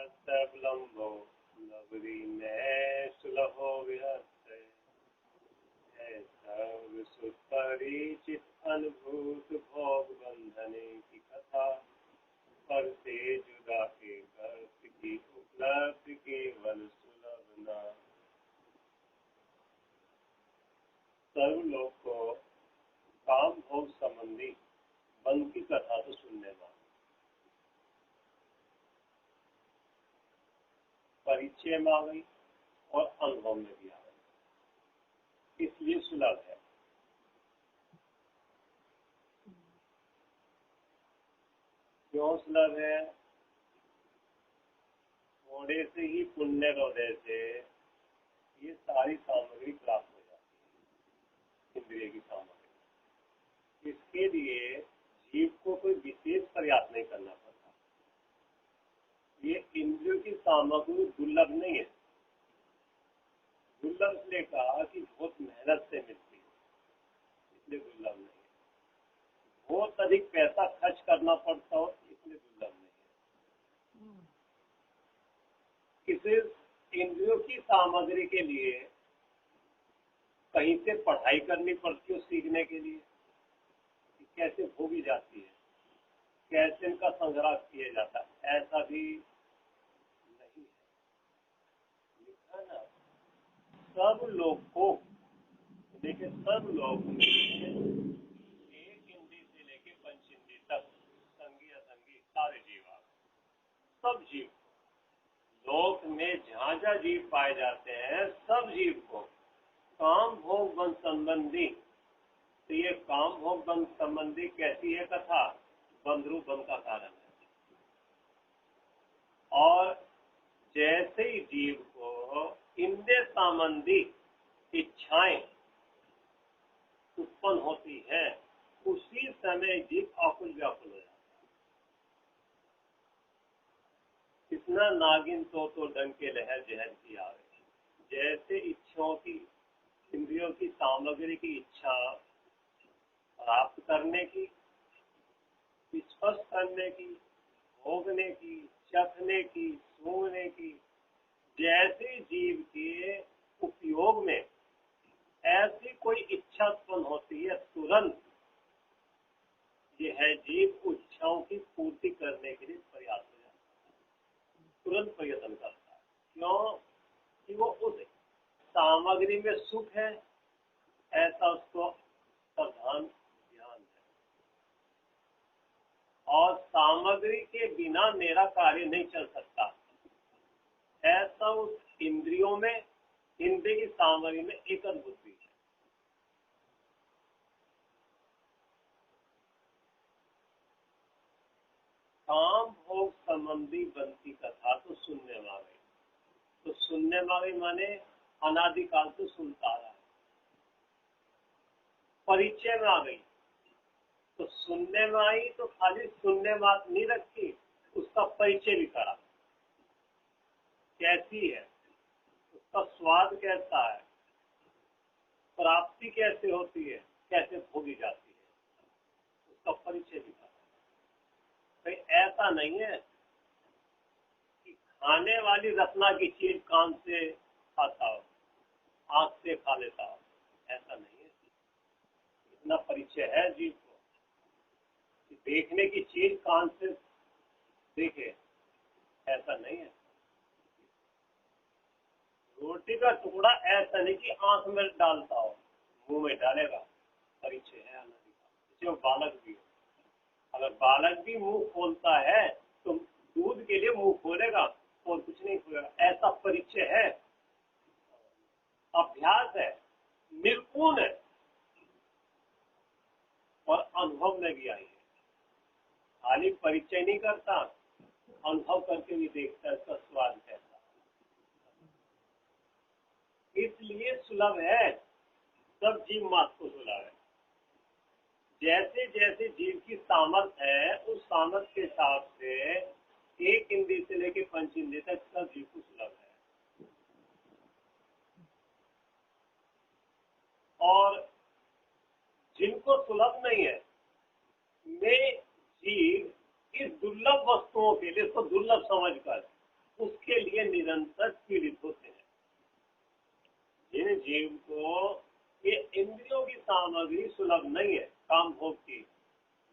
विलंबो नगरी में सुलभो विहरते सर्व सुख परिचित अनुभूत भोग बंधने की कथा पर से जुदा के गर्त की उपलब्धि केवल सुलभ न। सर्वलोक को काम भोग संबंधी बंध की कथा तो सुनने में परिचय में आ गई और अनुभव में भी आ गई, इसलिए सुलभ है। क्यों सुलभ है? थोड़े से ही पुण्य हृदय से ये सारी सामग्री प्राप्त हो जाती है, इंद्रिय की सामग्री। इसके लिए जीव को कोई विशेष प्रयास नहीं करना पड़ता। ये इंद्रियों की सामग्री दुर्लभ नहीं है। दुर्लभ इसलिए कहा कि बहुत मेहनत से मिलती है, इसलिए दुर्लभ नहीं है। बहुत अधिक पैसा खर्च करना पड़ता हो, इसलिए दुर्लभ नहीं है। किसी इंद्रियों की सामग्री के लिए कहीं से पढ़ाई करनी पड़ती हो सीखने के लिए, कैसे भोगी जाती है, कैसे इनका संग्रह किया जाता है, ऐसा भी नहीं है। लिखा ना, सब लोग को देखिए, सब लोग में एक इंद्री से लेके पंच इंद्री तक संगी असंगी सारे जीव आ गए। सब जीव लोक में जहाँ जहाँ जीव पाए जाते हैं, सब जीव को काम भोग बंध संबंधी, तो ये काम भोग बंध संबंधी कैसी है कथा? बंधरू बंध का कारण है। और जैसे ही जीव को इंद्रिय संबंधी इच्छाएं उत्पन्न होती है, उसी समय जीव आकुल व्याकुल हो जाता है। इतना नागिन तो डंके लहर जहर की आवे। जैसे इच्छाओं की, इंद्रियों की सामग्री की इच्छा प्राप्त करने की, स्पर्श करने की, भोगने की, चखने की, सूंघने की, जैसे जीव के उपयोग में ऐसी कोई इच्छा उत्पन्न होती है, तुरंत यह जीव इच्छाओं की पूर्ति करने के लिए प्रयास हो जाता है, तुरंत प्रयत्न करता है। क्यों? कि वो उस सामग्री में सुख है, ऐसा उसको सावधान ध्यान है। और सामग्री के बिना मेरा कार्य नहीं चल सकता, ऐसा उस इंद्रियों में, इंद्रिय की सामग्री में एकल बुद्धि है। काम भोग संबंधी बनती कथा तो सुनने में आ गई। तो सुनने में आ गई माने अनादिकाल से सुनता रहा है। परिचय में आ गई, तो सुनने में आई तो खाली सुनने बात नहीं रखी, उसका परिचय भी करा। कैसी है, उसका स्वाद कैसा है, प्राप्ति कैसे होती है, कैसे भोगी जाती है, उसका परिचय भी करा। तो ऐसा नहीं है कि खाने वाली रत्ना की चीज कान से खाता हो, आंख से खा लेता हो, ऐसा नहीं है। इतना परिचय है जीव को कि देखने की चीज कान से देखे, ऐसा नहीं है। रोटी का टुकड़ा ऐसा नहीं कि आंख में डालता हो, मुंह में डालेगा, परिचय है अनादि का। जो बालक भी हो, अगर बालक भी मुंह खोलता है तो दूध के लिए मुंह खोलेगा और कुछ नहीं खोलेगा, ऐसा परिचय है, अभ्यास है, निर्गुण है और अनुभव में भी आई है। खाली परिचय नहीं करता, अनुभव करके भी देखता है इसका स्वाद कैसा। इसलिए सुलभ है, सब जीव मात्र को सुलभ है। जैसे जैसे जीव की सामर्थ्य है, उस सामर्थ्य के हिसाब से एक इंद्रिय से लेकर पंच इंद्रिय तक सब जीव को सुलभ है। और जिनको सुलभ नहीं है, वे जीव इस दुर्लभ वस्तुओं के लिए, इसको दुर्लभ समझकर निरंतर पीड़ित होते हैं। जिन जीव को ये इंद्रियों की सामग्री सुलभ नहीं है, काम भोग की,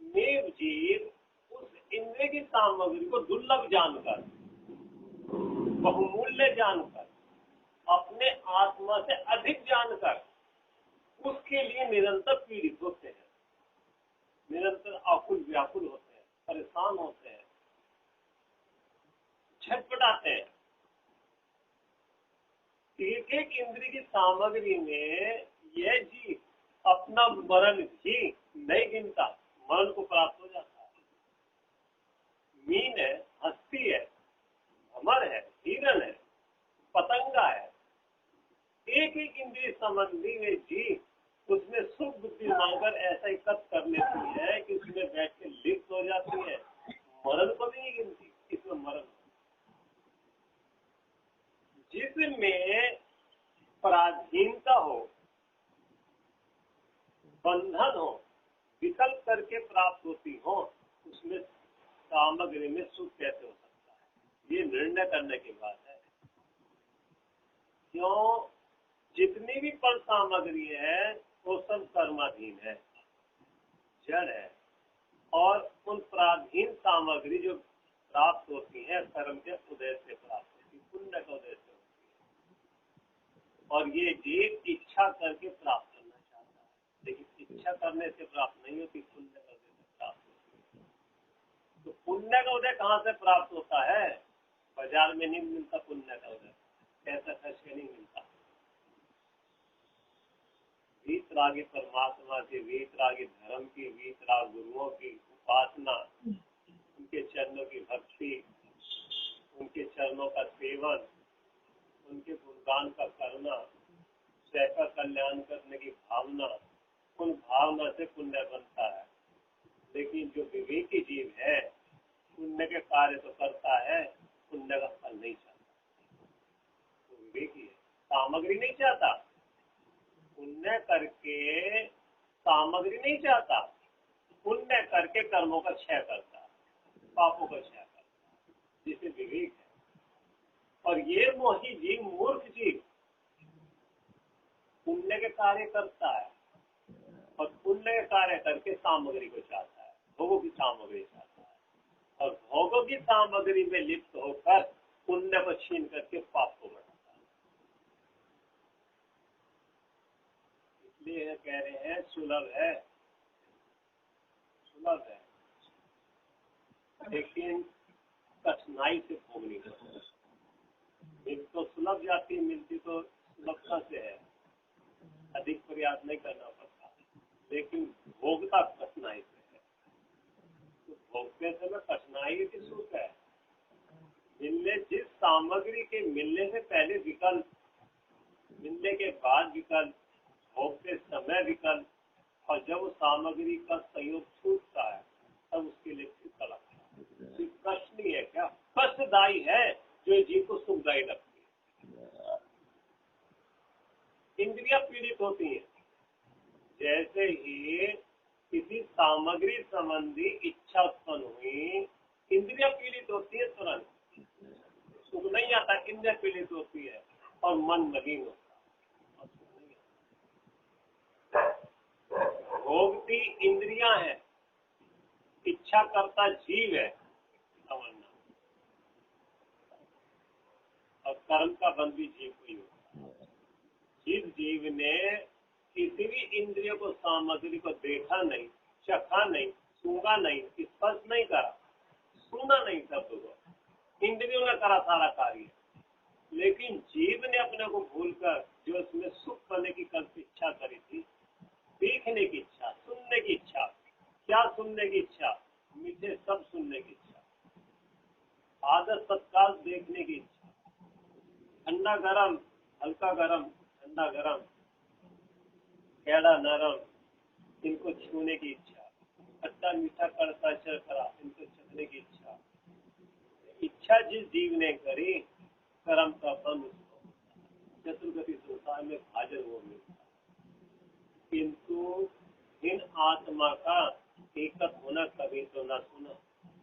नेव जीव उस इंद्रिय की सामग्री को दुर्लभ जानकर, बहुमूल्य जानकर, अपने आत्मा से अधिक जानकर उसके लिए निरंतर पीड़ित होते हैं, निरंतर आकुल व्याकुल होते हैं, परेशान होते हैं, छटपटाते हैं। एक एक इंद्रिय की सामग्री में यह जीव अपना मरण भी नहीं गिनता, मरण को प्राप्त हो जाता है। मीन है, हस्ती है, भमर है, हिरण है, पतंगा है, एक एक इंद्रिय संबंधी में जीव उसमें सुख बुद्धि मांगकर ऐसा इकट्ठ कर लेती है कि उसमें बैठ के लिप्त हो जाती है, मरण को भी नहीं गिनती। इसमें मरण, जिसमें पराधीनता हो, बंधन हो, विकल्प करके प्राप्त होती हो, उसमें सामग्री में सुख कैसे हो सकता है? ये निर्णय करने की बात है। क्यों? जितनी भी पर सामग्री है वो सब कर्माधीन है, जड़ है, और उन पराधीन सामग्री जो प्राप्त होती है कर्म के उदय से प्राप्त होती है, पुण्य का उदय से होती है। और ये जीव इच्छा करके प्राप्त करना चाहता है, लेकिन इच्छा करने से प्राप्त नहीं होती, पुण्य का उदय से प्राप्त होती है। तो पुण्य का उदय कहाँ से प्राप्त होता है? बाजार में नहीं मिलता पुण्य का उदय, पैसा खर्च के नहीं मिलता। वीतरागी परमात्मा के, वीतरागी धर्म की, वीतराग गुरुओं की उपासना, उनके चरणों की भक्ति, उनके चरणों का सेवन, उनके गुणगान का करना, स्वयं कल्याण करने की भावना, उन भावना से पुण्य बनता है। लेकिन जो विवेकी जीव है पुण्य के कार्य तो करता है, पुण्य का फल नहीं चाहता। तो विवेकी है, सामग्री नहीं चाहता, पुण्य करके सामग्री नहीं चाहता, पुण्य करके कर्मों का क्षय करता है, पापों का क्षय करता है, जिसे विवेक है। और ये मोही जीव, मूर्ख जीव, पुण्य के कार्य करता है और पुण्य के कार्य करके सामग्री को चाहता है, भोगों की सामग्री चाहता है, और भोगों की सामग्री में लिप्त होकर पुण्य को छीन करके पाप को बढ़ाता है। इसलिए कह रहे हैं सुलभ है, सुलभ है, लेकिन कठिनाई से भोगनी पड़ती है। मिल तो सुलभ जाती, मिलती तो सुलभता से है, अधिक प्रयास नहीं करना पड़ता, लेकिन भोगता कठिनाई से है। तो भोगते समय कठिनाई की सुख है। मिलने, जिस सामग्री के मिलने से पहले विकल्प, मिलने के बाद विकल्प, भोगते समय विकल्प, और जब वो सामग्री का संयोग छूटता है तब उसके लिए फिर तड़प है। कष्ट नहीं है क्या? कष्टदायी है जो जीव को सुखदायी लगती है। इंद्रियां पीड़ित होती हैं। जैसे ही किसी सामग्री संबंधी इच्छा उत्पन्न हुई, इंद्रियां पीड़ित होती है, तुरंत सुख नहीं आता, इंद्रिया पीड़ित होती है और मन मलिन होता है। भोगती इंद्रियां है, इच्छा करता जीव है, समझना। और कर्म का बंध भी जीव को ही होता है। जिस जीव ने किसी भी इंद्रिय को, सामग्री को देखा नहीं, चखा नहीं, सूंघा नहीं, स्पर्श नहीं करा, सुना नहीं शब्द को, इंद्रियों ने करा सारा कार्य, लेकिन जीव ने अपने को भूलकर जो उसमें सुख करने की कल्प इच्छा करी थी, देखने की इच्छा, सुनने की इच्छा, क्या सुनने की इच्छा? मीठे सब सुनने की इच्छा, आदर सत्कार देखने की इच्छा, ठंडा गरम, हल्का गरम, ठंडा गरम, कैड़ा नरम, इनको छूने की इच्छा, खट्टा मीठा कड़का चरखरा, इनको चखने की इच्छा। इच्छा जिस जीव ने करी, कर्म का फल उसको चतुर्गति संसार में भाजन वो मिलता। किंतु इन आत्मा का एकत्र होना कभी तो न सुना,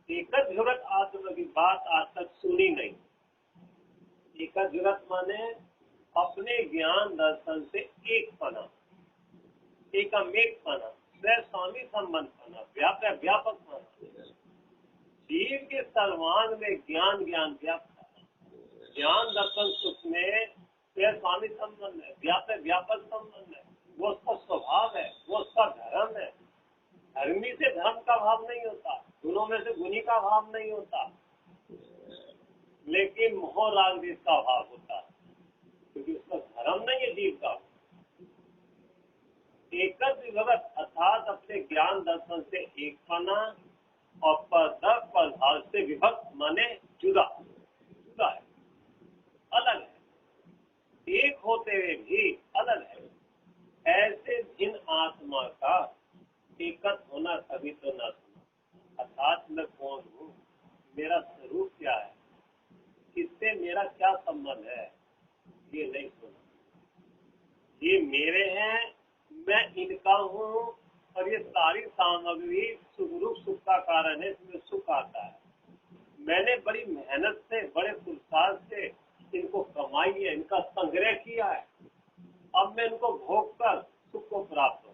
एकत्र आत्मा की बात आज तक सुनी नहीं। एक एकजुगत माने अपने ज्ञान दर्शन से एक पना, एकमेक पना, स्वयं स्वामी संबंध पना, व्यापक पना, जीव के सर्वांग में ज्ञान व्याप्त, ज्ञान दर्शन सुख में स्वयं स्वामी संबंध है, व्यापक संबंध है, वो उसका स्वभाव है, वो उसका धर्म है। धर्मी से धर्म का भाव नहीं होता, गुणों में से गुणी का भाव नहीं होता, लेकिन मोह राग देश का भाव होता है, क्योंकि उसका धर्म नहीं है जीव का। एकत्र विभक्त अर्थात अपने ज्ञान दर्शन से एक पना और पदार्थ से विभक्त माने जुदा है, अलग है, एक होते हुए भी अलग है। ऐसे जिन आत्मा का एकत्र होना कभी तो न सुना, अर्थात मैं कौन हूँ, मेरा स्वरूप क्या है, इससे मेरा क्या संबंध है, ये नहीं सुना। ये मेरे हैं, मैं इनका हूँ, और ये सारी सामग्री सुख सुख का कारण है, इसमें सुख आता है। मैंने बड़ी मेहनत से, बड़े पुरुषार्थ से इनको कमाई है, इनका संग्रह किया है, अब मैं इनको भोग कर सुख को प्राप्त हूँ।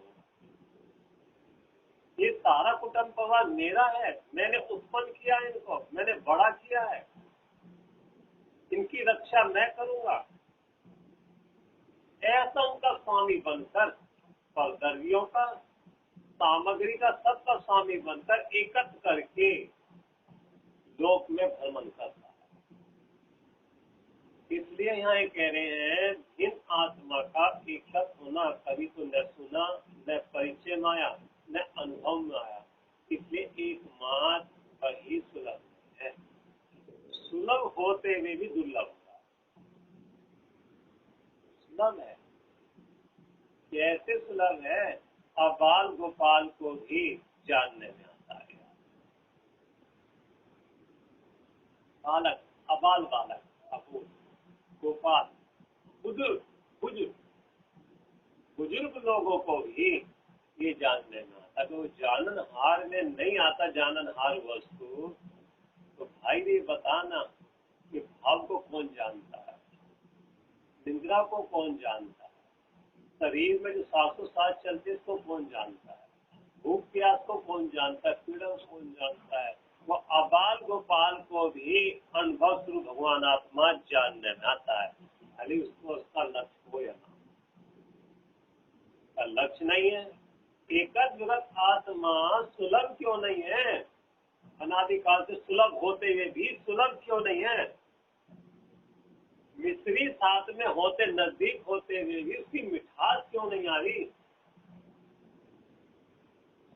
ये सारा कुटुंब परिवार मेरा है, मैंने उत्पन्न किया इनको, मैंने बड़ा किया है, इनकी रक्षा मैं करूंगा। ऐसा उनका स्वामी बनकर और द्रव्यों का, सामग्री का, सबका स्वामी बनकर एकत्र करके लोक में भ्रमण करता है। इसलिए यहाँ ये कह रहे हैं, जिन आत्मा का एकत्र होना कभी तो न सुना, न परिचय में आया, न अनुभव में आया, इसलिए एकमात्र वही सुलभ है। सुलभ होते हुए भी दुर्लभ होगा। सुलभ है, कैसे सुलभ है? अबाल गोपाल को भी जानने में आता है। बालक, अबाल बालक, अबूल, गोपाल, बुजुर्ग लोगों को भी ये जानने में आता है। तो जाननहार में नहीं आता जाननहार वस्तु, तो भाई ये बताना कि भाव को कौन जानता है, निद्रा को कौन जानता है, शरीर में जो सांसों सांस चलते इसको कौन जानता है, भूख प्यास को कौन जानता है, पीड़ा को कौन जानता है? वो अबाल गोपाल को भी अनुभव शुरू भगवान आत्मा जानने में आता है। खाली उसको उसका लक्ष्य हो या ना, उसका लक्ष्य नहीं है। एकजुगत आत्मा सुलभ क्यों नहीं है? अनादिकाल से सुलभ होते हुए भी सुलभ क्यों नहीं है? मिश्री साथ में होते, नजदीक होते हुए भी उसकी मिठास क्यों नहीं आ रही?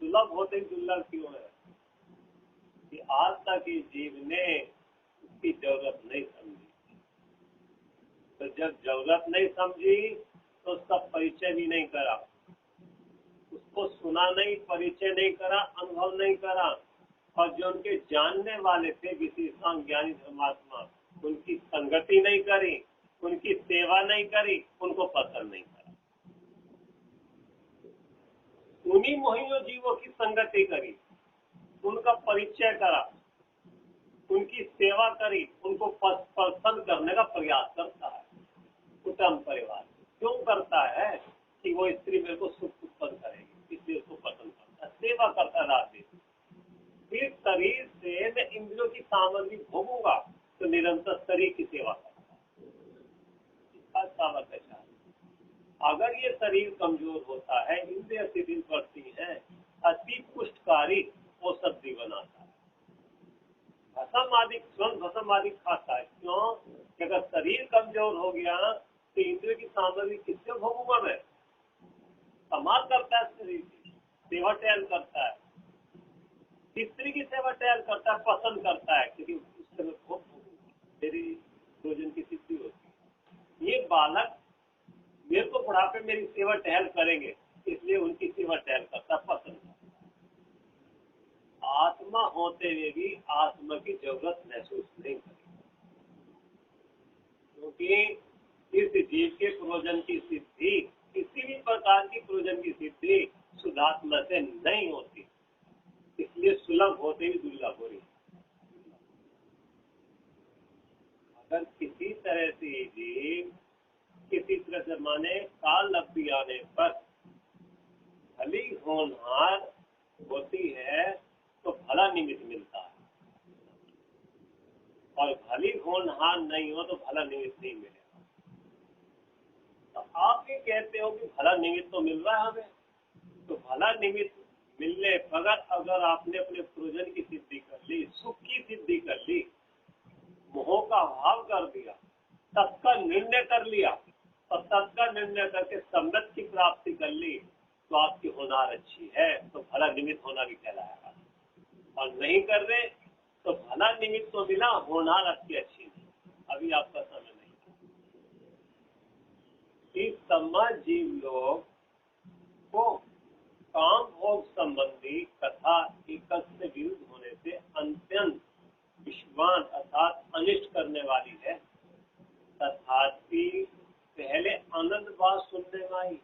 सुलभ होते ही दुर्लभ क्यों है? कि आज तक इस जीव ने उसकी जरूरत नहीं समझी। तो जब जरूरत नहीं समझी तो उसका परिचय भी नहीं करा, उसको सुना नहीं, परिचय नहीं करा, अनुभव नहीं करा, और जो उनके जानने वाले थे विशेषांग ज्ञानी धर्मात्मा, उनकी संगति नहीं करी, उनकी सेवा नहीं करी, उनको पसंद नहीं करा। उन्हीं मोहियों जीवों की संगति करी, उनका परिचय करा, उनकी सेवा करी, उनको पसंद करने का प्रयास करता है। कुटुंब परिवार क्यों करता है? कि वो स्त्री मेरे को सुख उत्पन्न करेगी, इसलिए उसको पसंद करता है, सेवा करता रहते। फिर शरीर से मैं इंद्रियों की सामग्री भोगूंगा तो निरंतर शरीर की सेवा करता है। अगर ये शरीर कमजोर होता है, इंद्रिय शिथिल पड़ती है, अति पुष्टकारी औषधि बनाता है, भस्म आदि खाता है। क्यों? कि अगर शरीर कमजोर हो गया तो इंद्रिय की सामग्री किससे भोगूंगा मैं? समाज करता है, शरीर की सेवा टहल करता है, स्त्री की सेवा टहल करता है, पसंद करता है, क्योंकि उससे मैं भोग मेरी भोजन की सिद्धि होती है। ये बालक मेरे को बुढ़ापे मेरी सेवा टहल करेंगे, इसलिए उनकी सेवा टहल करता, पसंद करता। आत्मा होते हुए भी आत्मा की जरूरत महसूस नहीं करेगी, क्योंकि इस जीव के प्रयोजन की सिद्धि, किसी भी प्रकार की प्रयोजन की सिद्धि शुद्धात्मा से नहीं होती, इसलिए सुलभ होते ही दुर्लभ हो रही। अगर किसी तरह से जीव किसी तरह से माने काल लब्धि आने पर भली होनहार होती है तो भला निमित्त मिलता है, और भली होनहार नहीं हो तो भला निमित्त नहीं मिलेगा। तो आप ये कहते हो कि भला निमित्त तो मिल रहा है हमें, तो भला निमित्त मिलने पर अगर आपने अपने प्रयोजन की सिद्धि कर ली, सुख की सिद्धि कर ली, मोह का भाव कर दिया, तत्का निर्णय कर लिया और तत्का निर्णय करके सम्यक की प्राप्ति कर ली, तो आपकी होनार अच्छी है, तो भला निमित्त होना भी कहलाएगा। और नहीं कर रहे तो भला निमित्त तो मिला, होनार आपकी अच्छी नहीं, अभी आपका समय नहीं। इस समाज जीव लोग को काम भोग संबंधी कथा एकल से विरुद्ध होने से अत्यंत विश्वान अर्थात अनिष्ट करने वाली है। तथापि पहले अनंत बात सुनने में आई,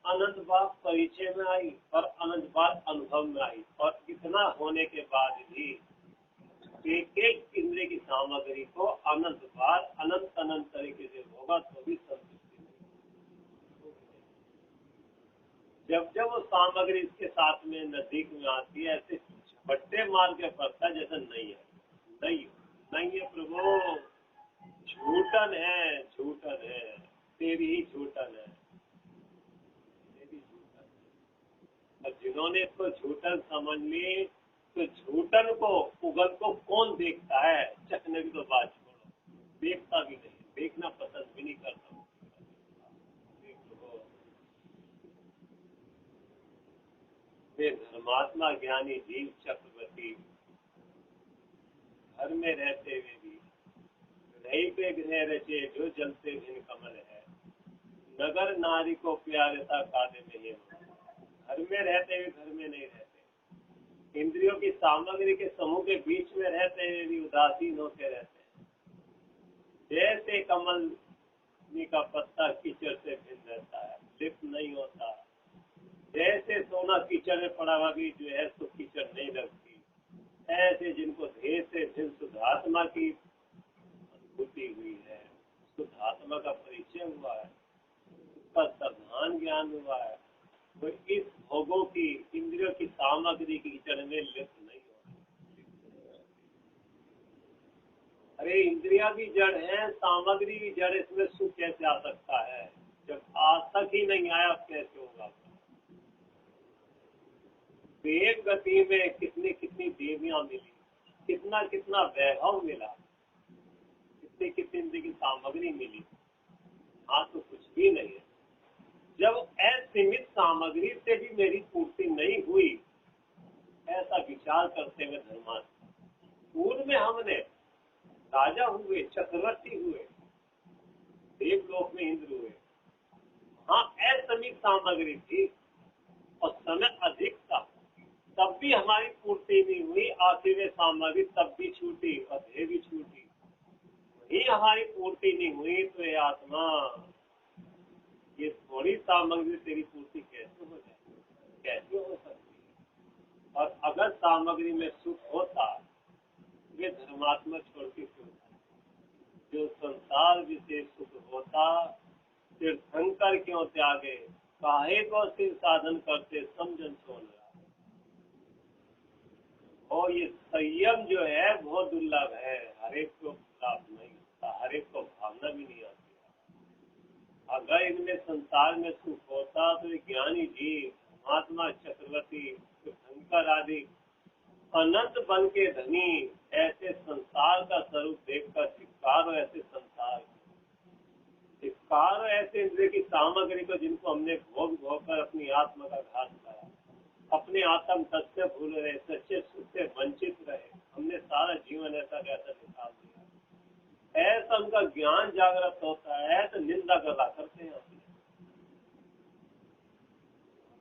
अनंत बात परिचय में आई और अनंत बात अनुभव में आई, और इतना होने के बाद भी एक एक इंद्रिय की सामग्री को अनंत बार अनंत अनंत तरीके से होगा तो भी संतुष्टि नहीं। जब जब वो सामग्री इसके साथ में नजदीक में आती है, ऐसे झपट्टे मार के पड़ता है जैसे नहीं है, नहीं नहीं है प्रभु, झूठन है, झूठन है, तेरी ही झूठन है, तेरी झूठन है। और जिन्होंने इसको झूठन समझ ली, तो झूठन को उगल को कौन देखता है, चखने की तो बात छोड़ो, देखता भी नहीं, देखना पसंद भी नहीं करता। वे धर्मात्मा ज्ञानी जीव चक्रवर्ती घर में रहते हुए भी नहीं पे ग्रह रचे जो जलते भिन्न कमल है, नगर नारी को प्यारता कादे में ही। घर में रहते हुए घर में नहीं रहते, इंद्रियों की सामग्री के समूह के बीच में रहते हुए भी उदासीन होते रहते हैं। जैसे कमल का पत्ता कीचड़ से भिन्न रहता है, लिप्त नहीं होता, जैसे सोना कीचड़ में पड़ा हुआ भी जो है तो कीचड़ नहीं लगती, ऐसे जिनको ढेर से भिन्न शुद्धात्मा की अनुभूति हुई है, शुद्धात्मा का परिचय हुआ है, उसका सभान ज्ञान हुआ है, तो इस भोगों की इंद्रियों की सामग्री की कीचड़ में लिप्त नहीं हो। अरे इंद्रिया भी जड़ है, सामग्री भी जड़, इसमें सुख कैसे आ सकता है? जब आज तक ही नहीं आया कैसे होगा? वेग गति में कितनी कितनी देवियां मिली, कितना कितना वैभव मिला, कितनी कितनी इंद्रिय की सामग्री मिली, आज तो कुछ भी नहीं है। जब असीमित सामग्री से भी मेरी पूर्ति नहीं हुई, ऐसा विचार करते हुए धर्मात्मा पूर्व में हमने राजा हुए, चक्रवर्ती हुए, देवलोक में इंद्र हुए, हाँ असीमित सामग्री थी और समय अधिक था, तब भी हमारी पूर्ति नहीं हुई, आखिर में सामग्री तब भी छूटी और देह भी छूटी, वही हमारी पूर्ति नहीं हुई। तो ये आत्मा, ये थोड़ी सामग्री तेरी पूर्ति कैसे हो जाए, कैसे हो सकती है? और अगर सामग्री में सुख होता, वे धर्मात्मा छोड़ के क्यों था? जो संसार विशेष सुख होता, फिर शंकर क्यों त्यागे, काहे को सिर साधन करते समझन सोन रहा। और ये संयम जो है बहुत दुर्लभ है, हरेक को प्राप्त नहीं होता, हरेक को भावना भी नहीं आती। अगर इनमें संसार में सुख होता तो ज्ञानी जीव, महात्मा, चक्रवर्ती, शंकर आदि अनंत बल के धनी ऐसे संसार का स्वरूप देखकर धिक्कार, ऐसे संसार धिक्कार, ऐसे इंद्रिय की सामग्री को जिनको हमने भोग भोग कर अपनी आत्मा का घात करा, अपने आत्म तत्व से भूल रहे, सच्चे सुख से वंचित रहे, हमने सारा जीवन ऐसा कैसा निकाल दिया। ऐसा उनका ज्ञान जागृत होता है तो निंदा करा करते हैं।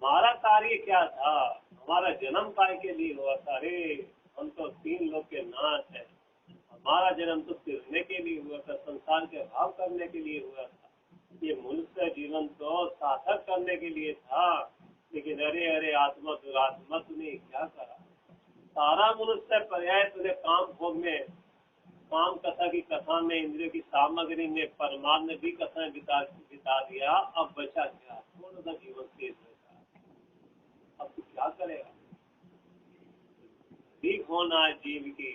हमारा कार्य क्या था, हमारा जन्म काय के लिए हुआ था? अरे हम तो 3 लोग के नाथ है, हमारा जन्म तो सिरने के लिए हुआ था, संसार के भाव करने के लिए हुआ था, ये मनुष्य जीवन तो सार्थक करने के लिए था। लेकिन अरे अरे आत्मा दुरात्मा, तूने क्या करा? सारा मनुष्य पर्याय तुझे काम भोग में काम कथा की कथा में, इंद्रियों की सामग्री में, परमार्थ में भी कथाएं बिता दिया। अब बचा क्या? थोड़ा सा जीवन शेष बचा। अब तू क्या करेगा? ठीक होना है जीव की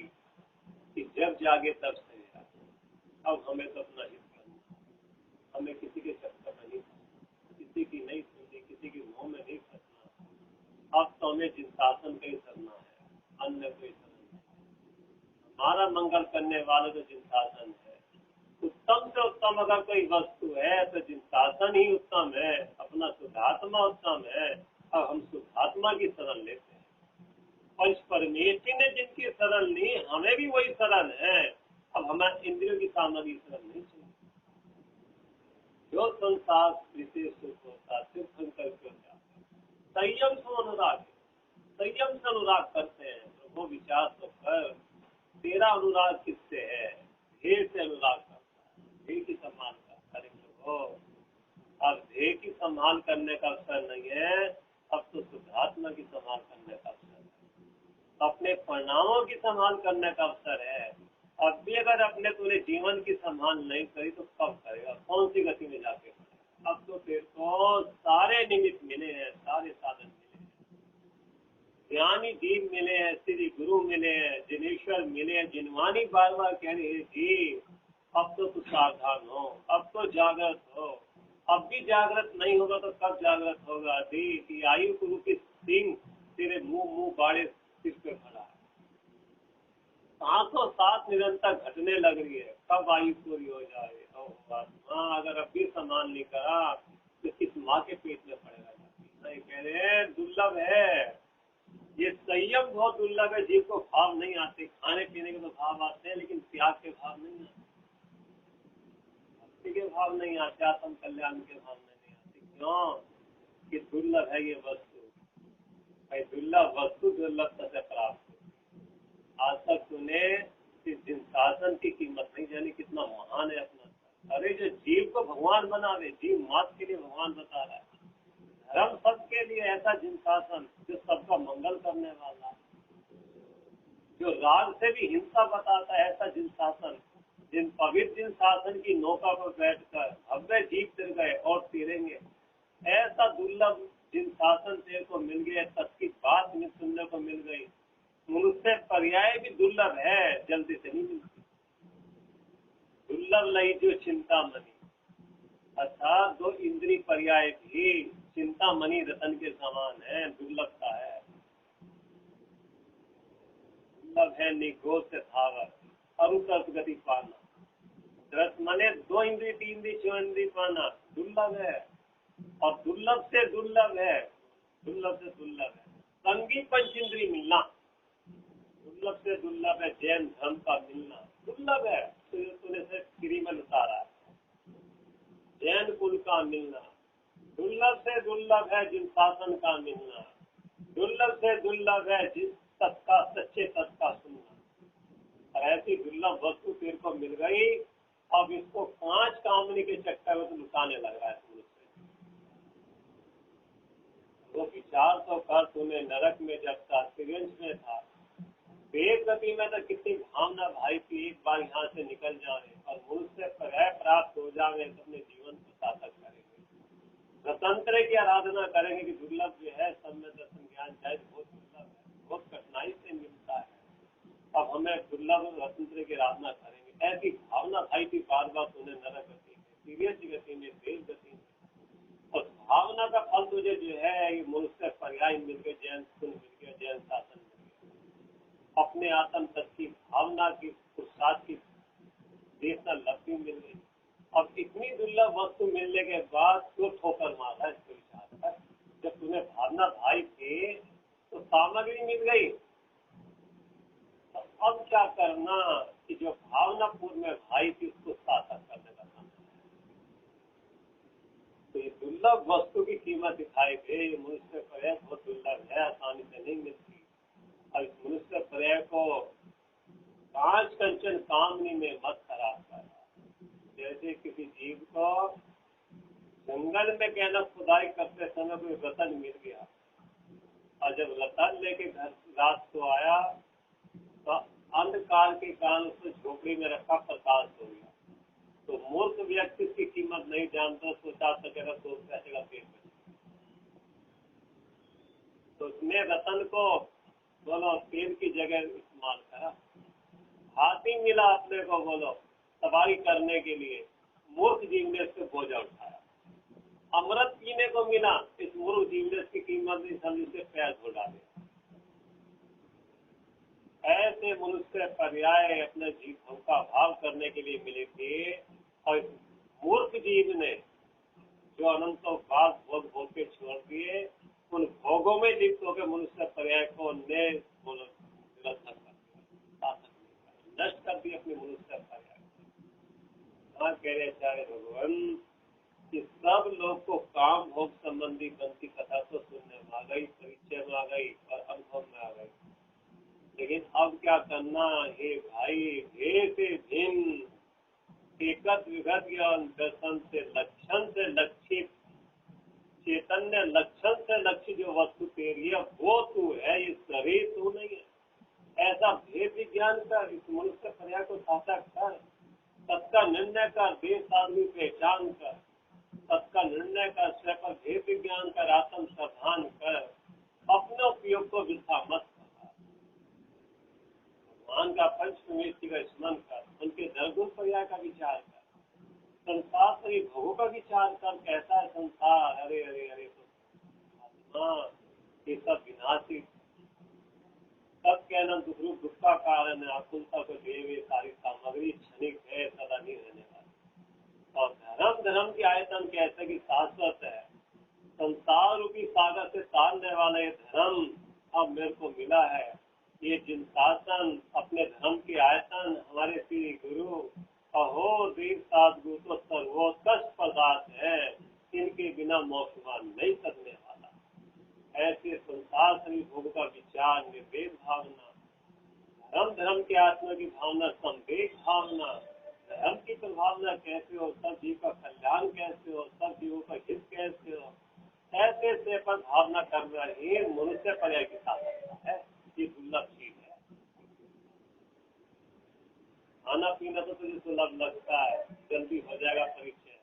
कि जब जागे तब सहेगा। अब हमें तो अपना हित करना, हमें किसी के चक्कर में नहीं, किसी की नहीं सुननी, किसी की मुंह में नहीं फंसना। अब तो हमें जिनशासन का ही करना है, अन्य कोई शरण नहीं। हमारा मंगल करने वाला तो जिनशासन है। उत्तम से उत्तम अगर कोई वस्तु है तो जिनशासन ही उत्तम है, अपना शुद्धात्मा उत्तम है। अब हम शुद्धात्मा की शरण लेते हैं। पंच परमेश्वर ने जिनकी शरण ली, हमें भी वही शरण है। अब हमें इंद्रियों की सामग्री शरण नहीं चाहिए। जो संसार विशेष सुख होता सिर्फ संकल्प होता, संयम से अनुराग, संयम से अनुराग करते हैं। प्रभु विचार तो कर, तेरा अनुराग किससे है? ध्येय से अनुराग करता है, ध्येय की सम्मान करता है प्रभु। अब ध्येय की संभाल करने का अवसर नहीं है, अब तो शुद्धात्मा की संभाल करने का अवसर है, अपने परिणामों की संभाल करने का अवसर है। अब भी अगर अपने तूने जीवन की संभाल नहीं करी तो कब करेगा? कौन सी गति में जाके करेगा? अब तो तेरे को सारे निमित्त मिले हैं, सारे साधन मिले हैं, ज्ञानी जीव मिले हैं, श्री गुरु मिले हैं, जिनेश्वर मिले हैं, जिनवानी बार बार कह रहे हैं जी अब तो तू सावधान हो, अब तो जागृत हो। अब भी जागृत नहीं होगा तो कब जागृत होगा? जी कि आयु गुरु की सिंह तेरे मुंह बाड़े सिर पे खड़ा है, सांसों सांस निरंतर घटने लग रही है, कब आयु पूरी हो जाए? हाँ, अगर अब भी सम्मान नहीं करा तो किस माँ के पेट में पड़ेगा? नहीं कह रहे दुर्लभ है ये संयम, बहुत दुर्लभ है। जीव को भाव नहीं आते, खाने पीने के तो भाव आते हैं लेकिन त्याग के भाव नहीं आते, भक्ति के भाव नहीं आते, आत्म कल्याण के भाव नहीं आते। क्यों? कि दुर्लभ है ये वस्तु। भाई दुर्लभ वस्तु दुर्लभता से प्राप्त। आज तक तूने जिन शासन की कीमत नहीं जानी, कितना महान है अपना। अरे जो जीव को भगवान बना दे, जीव मात के लिए भगवान बता रहा है। धर्म सबके लिए ऐसा जिन शासन जो सबका मंगल करने वाला, जो राग से भी हिंसा बताता है, ऐसा जिन शासन, जिन पवित्र जिन शासन की नौका पर बैठकर भव्य जीव तिर गए और तिरेंगे, ऐसा दुर्लभ जिन शासन तेरे को मिल गया, सबकी बात में सुनने को मिल गई। मनुष्य पर्याय भी दुर्लभ है, जल्दी से नहीं मिलती। दुर्लभ नहीं जो चिंतामणि, अर्थात दो इंद्रिय पर्याय भी चिंतामणि रतन के समान है, दुर्लभता है। दुर्लभ है निगोद से धावर, अरुत गति पाना। दृढ़ माने दो इंद्रिय, तीन इंद्रिय, छह इंद्रिय पाना दुर्लभ है, और दुर्लभ से दुर्लभ है, दुर्लभ से दुर्लभ है संगी पंच इंद्रिय मिलना। दुर्लभ से दुर्लभ है जैन धर्म का मिलना, दुर्लभ है। तो तूने से फ्री में उतारा है, जैन कुल का मिलना। दुर्लभ से दुर्लभ है जिन शासन का मिलना, दुर्लभ से दुर्लभ है जिस तत्का सच्चे तत्का सुनना। और ऐसी दुर्लभ वस्तु तेरे को मिल गई, अब इसको 5 कामनी के चक्कर में तो लुटाने लग रहा है। वो विचार तो कर, तूने नरक में जब था, सिरिंज में था, वेद गति में तो कितनी भावना भाई की एक बार यहाँ से निकल जाए और मनुष्य पर्याय प्राप्त हो जाए तो अपने जीवन को सार्थक करेंगे, स्वतंत्र की आराधना करेंगे। कि दुर्लभ जो है सब में दर्शन ज्ञान शायद बहुत दुर्लभ है, बहुत कठिनाई से मिलता है। अब हमें दुर्लभ स्वतंत्र की आराधना करेंगे, ऐसी भावना भाई की बार बार तूने नरक गति में, सीरियस गति में, वेद गति में, और भावना का फल तुझे जो है ये मनुष्य पर्याय मिल गए, जैन सुन मिल गया, जैन शासन मिल गया, अपने आत्म तत्व की भावना की पुरुषार्थ की देखना लब्धि मिल गई। अब इतनी दुर्लभ वस्तु मिलने के बाद क्यों ठोकर मारा इसको विचार कर। जब तुम्हें भावना भाई थे तो सामग्री मिल गई, तो अब क्या करना कि जो भावना पूर्व में भाई थी उसको सार्थक करने का काम। तो ये दुर्लभ वस्तु की कीमत दिखाई दे, ये मनुष्य पर्याय बहुत दुर्लभ है, आसानी से नहीं मिलती। और इस मनुष्य पर्याय को 5 कंचन कामनी में मत खराब कर। जैसे किसी जीव को जंगल में कहना खुदाई करते समय कोई रतन मिल गया, और जब रतन लेके घर रात को आया तो अंधकार के कारण उसको झोपड़ी में रखा, प्रकाश हो गया। तो मूर्ख व्यक्ति की कीमत नहीं जानता, सोचा सकेगा तो कहेगा पेट में। तो उसने रतन को बोलो तेल की जगह इस्तेमाल करा। हाथी मिला अपने को बोलो सवारी करने के लिए, मूर्ख जीव ने इससे बोझा उठाया। अमृत पीने को मिला, इस मूर्ख जीव ने इसकी कीमत नहीं समझी, से पैर धो डाले। ऐसे मनुष्य पर्याय अपने जीवन का भाव करने के लिए मिले थे, और मूर्ख जीव ने जो अनंतों काल भोग भोग के छोड़ दिए, उन भोगों में लिप्त होकर मनुष्य पर्याय को नष्ट कर दिए अपने मनुष्य पर्याय। कह रहे आचार्य भगवान कि सब लोग को काम भोग संबंधी बनती कथा तो सुनने में आ गई, परिचय में आ गई और अनुभव में आ गई, लेकिन अब क्या करना है भाई? भेद भिन्न एकत विगत ज्ञान दर्शन से लक्षण से लक्षित, चैतन्य लक्षण से लक्षित जो वस्तु तेरी है वो तू है, ये शरीर तू नहीं है। ऐसा भेद विज्ञान कर, इस मनुष्य पर्याय को सार्थक कर, सबका निर्णय कर, देश आदमी पहचान कर, सबका निर्णय कर, स्वयं पर भेद विज्ञान कर, आत्म श्रद्धान कर, अपने उपयोग को विथा मत कर, भगवान का पंचमेष्टि का स्मरण कर, उनके निर्गुण पर्याय का विचार कर, संसार से भोगों का विचार कर। कैसा है संसार? अरे अरे अरे तो ये सब विनाशी, सब कहना दुख का कारण है, आकुलता को देवे सारी सामग्री क्षणिक है, सदा नहीं रहने वाली। और धर्म की आयतन कैसे कि शाश्वत है, संसार रूपी सागर से तारने वाला ये धर्म अब मेरे को मिला है। ये जिन शासन अपने धर्म की आयतन हमारे श्री गुरु अहो देव साधु तो सर्वोत्कृष्ट पदार्थ है, इनके बिना मोक्ष नहीं सकने वाला। ऐसे संसार सभी भोग का विचार, निर्वेद भावना, धर्म के आत्मा की भावना, संवेद भावना, धर्म की प्रभावना कैसे हो, सब जीव का कल्याण कैसे हो, सब जीवों का हित कैसे हो, ऐसे से पर भावना करना ही मनुष्य पर्याय के साथ है। ये दुर्लभ चीज है। खाना पीना तो तुझे सुलभ लगता है, जल्दी हो जाएगा परिचय,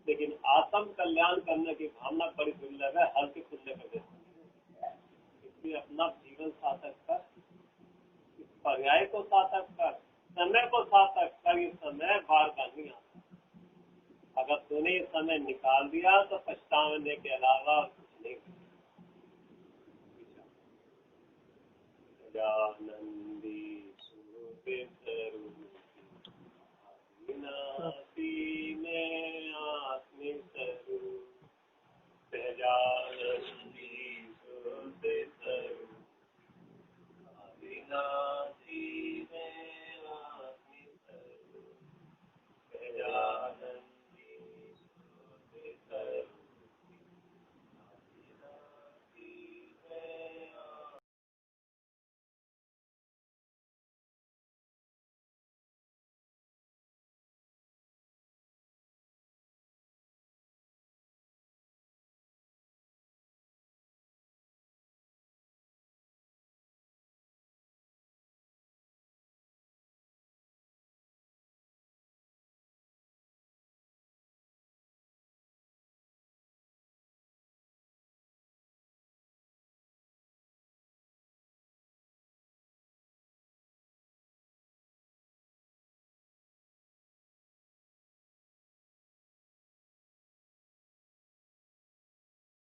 लेकिन आत्म कल्याण करने की भावना बड़ी दुर्लभ है, हल्के फुल्ले कर देते। इसलिए अपना जीवन सार्थक कर, इस पर्याय को सार्थक कर, समय को सार्थक कर। ये समय बार बार नहीं आता। अगर तूने ये समय निकाल दिया तो पछताने के अलावा